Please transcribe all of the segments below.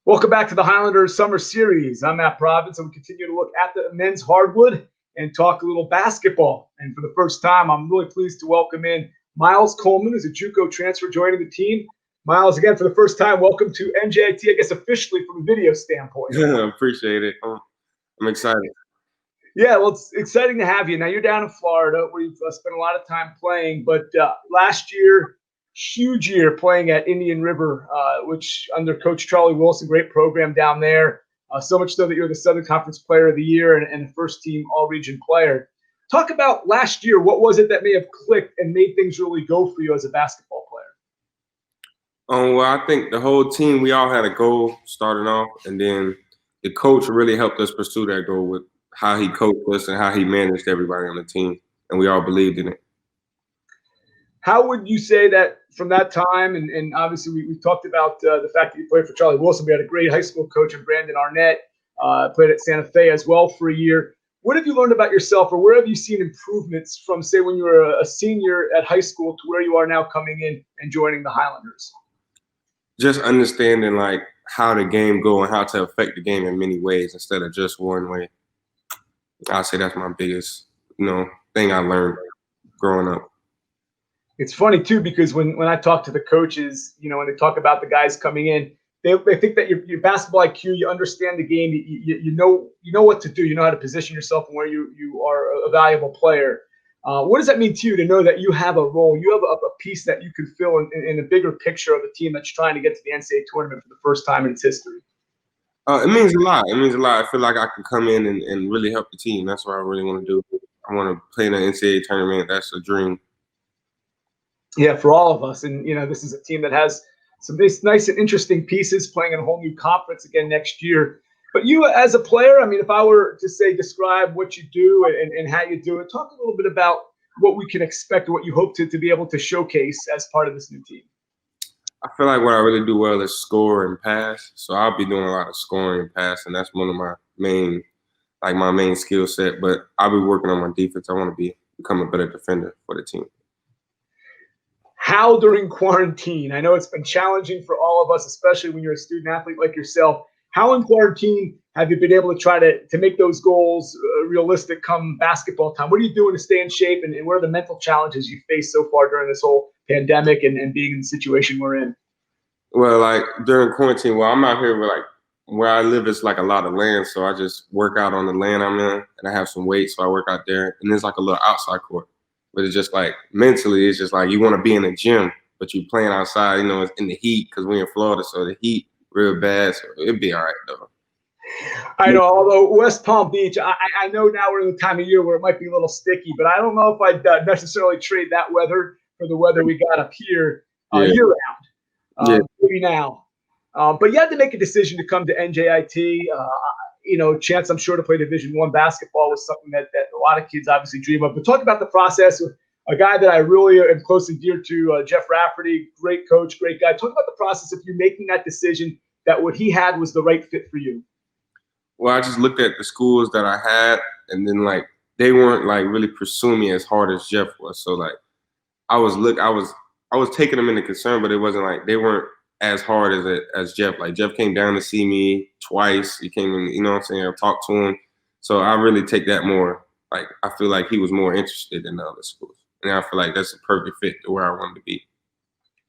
Welcome back to the Highlander Summer Series. I'm at Provence, and we continue to look at the men's hardwood and talk a little basketball. And for the first time, I'm really pleased to welcome in Miles Coleman, who's a JUCO transfer joining the team. Miles, again, for the first time, welcome to NJIT, I guess officially from a video standpoint. I appreciate it. I'm excited. Yeah, well, it's exciting to have you. Now, you're down in Florida, where you've spent a lot of time playing, but last year, huge year playing at Indian River, which under Coach Charlie Wilson, great program down there. So much so that you're the Southern Conference Player of the Year and a first-team All-Region player. Talk about last year. What was it that may have clicked and made things really go for you as a basketball player? Well, I think the whole team, we all had a goal starting off, and then the coach really helped us pursue that goal with how he coached us and how he managed everybody on the team, and we all believed in it. How would you say that from that time, and obviously we talked about the fact that you played for Charlie Wilson. We had a great high school coach in Brandon Arnett, played at Santa Fe as well for a year. What have you learned about yourself, or where have you seen improvements from, say, when you were a senior at high school to where you are now coming in and joining the Highlanders? Just understanding like how the game go and how to affect the game in many ways instead of just one way. I'd say that's my biggest, thing I learned growing up. It's funny too, because when I talk to the coaches, when they talk about the guys coming in, they think that your basketball IQ, you understand the game, you know what to do, you know how to position yourself and where you are a valuable player. What does that mean to you to know that you have a role, you have a piece that you can fill in a bigger picture of a team that's trying to get to the NCAA tournament for the first time in its history? It means a lot. It means a lot. I feel like I can come in and really help the team. That's what I really want to do. I want to play in the NCAA tournament. That's a dream. Yeah, for all of us. And, this is a team that has some nice and interesting pieces playing in a whole new conference again next year. But you as a player, if I were to say describe what you do and how you do it, talk a little bit about what we can expect or what you hope to be able to showcase as part of this new team. I feel like what I really do well is score and pass. So I'll be doing a lot of scoring and passing. That's one of my main skill set. But I'll be working on my defense. I want to become a better defender for the team. How during quarantine, I know it's been challenging for all of us, especially when you're a student athlete like yourself. How in quarantine have you been able to try to make those goals realistic come basketball time? What are you doing to stay in shape, and what are the mental challenges you faced so far during this whole pandemic and being in the situation we're in? Well, like during quarantine, I'm out here where I live is like a lot of land, so I just work out on the land I'm in, and I have some weights, so I work out there, and there's like a little outside court. But it's just like mentally, it's just like you want to be in the gym, but you're playing outside, it's in the heat because we're in Florida, so the heat real bad, so it'd be all right though. I know, although West Palm Beach, I know now we're in the time of year where it might be a little sticky, but I don't know if I'd necessarily trade that weather for the weather we got up here year round. Maybe now. But you had to make a decision to come to NJIT. Chance, I'm sure, to play Division I basketball was something that a lot of kids obviously dream of. But talk about the process with a guy that I really am close and dear to, Jeff Rafferty, great coach, great guy. Talk about the process of you making that decision that what he had was the right fit for you. Well, I just looked at the schools that I had, and then they weren't really pursuing me as hard as Jeff was. So I was taking them into concern, but it wasn't they weren't as hard as Jeff. Like Jeff came down to see me twice. He came in, I talked to him. So I really take that more. I feel like he was more interested in the other schools. And I feel like that's a perfect fit to where I wanted to be.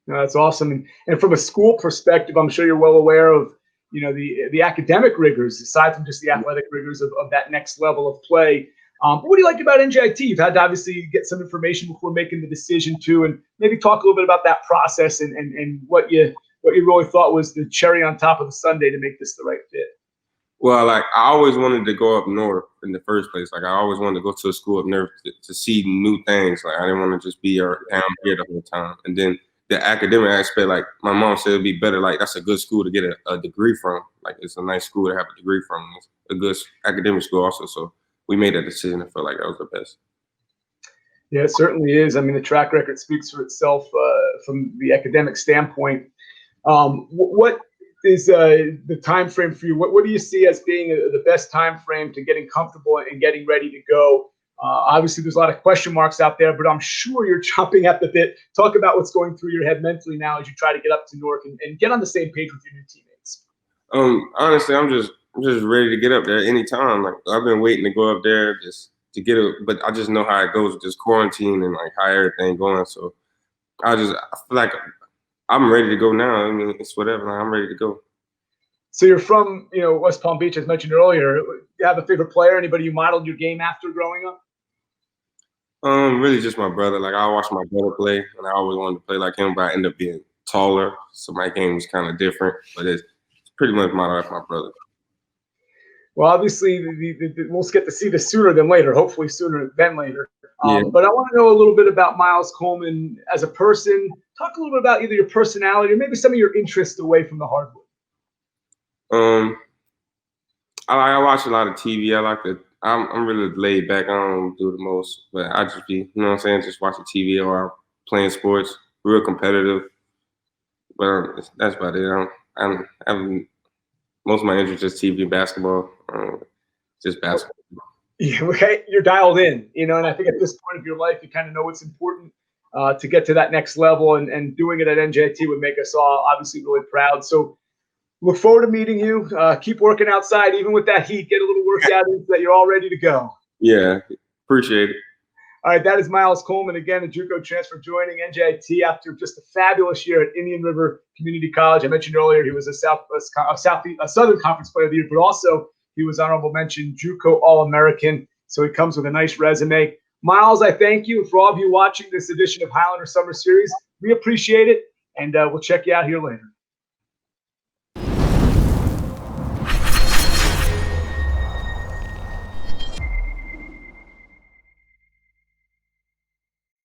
No, that's awesome. And from a school perspective, I'm sure you're well aware of, the academic rigors, aside from just the athletic rigors of that next level of play. But what do you like about NJIT? You've had to obviously get some information before making the decision too, and maybe talk a little bit about that process and what you really thought was the cherry on top of the sundae to make this the right fit. Well, I always wanted to go up north in the first place. I always wanted to go to a school up north to see new things. I didn't want to just be down here the whole time. And then the academic aspect, my mom said it'd be better. That's a good school to get a degree from. It's a nice school to have a degree from. It's a good academic school also. So we made that decision and felt like that was the best. Yeah, it certainly is. The track record speaks for itself from the academic standpoint. What is the time frame for you? What do you see as being the best time frame to getting comfortable and getting ready to go? Obviously, there's a lot of question marks out there, but I'm sure you're chomping at the bit. Talk about what's going through your head mentally now as you try to get up to Newark and get on the same page with your new teammates. Honestly, I'm just ready to get up there anytime. Like I've been waiting to go up there just to get it, but I just know how it goes with this quarantine and like how everything going. So I feel like I'm ready to go now. I mean, it's whatever. Like, I'm ready to go. So you're from, West Palm Beach, as mentioned earlier. You have a favorite player? Anybody you modeled your game after growing up? Really just my brother. Like I watched my brother play, and I always wanted to play like him, but I ended up being taller, so my game was kind of different. But it's pretty much modeled after my brother. Well, obviously, we'll get to see this sooner than later. Hopefully, sooner than later. Yeah. But I want to know a little bit about Miles Coleman as a person. Talk a little bit about either your personality or maybe some of your interests away from the hardwood. I watch a lot of TV. I'm really laid back. I don't do the most, but I just be, you know what I'm saying, just watching TV or playing sports, real competitive. But that's about it. I'm most of my interest is TV, basketball, just basketball. Yeah, okay, you're dialed in, and I think at this point of your life, you kind of know what's important to get to that next level, and doing it at NJIT would make us all obviously really proud. So look forward to meeting you. Keep working outside, even with that heat. Get a little workout in so that you're all ready to go. Yeah, appreciate it. All right, that is Miles Coleman, again, a JUCO transfer joining NJIT after just a fabulous year at Indian River Community College. I mentioned earlier he was a Southern Conference Player of the Year, but also he was honorable mention JUCO All-American, so he comes with a nice resume. Miles, I thank you. For all of you watching this edition of Highlander Summer Series, we appreciate it, and we'll check you out here later.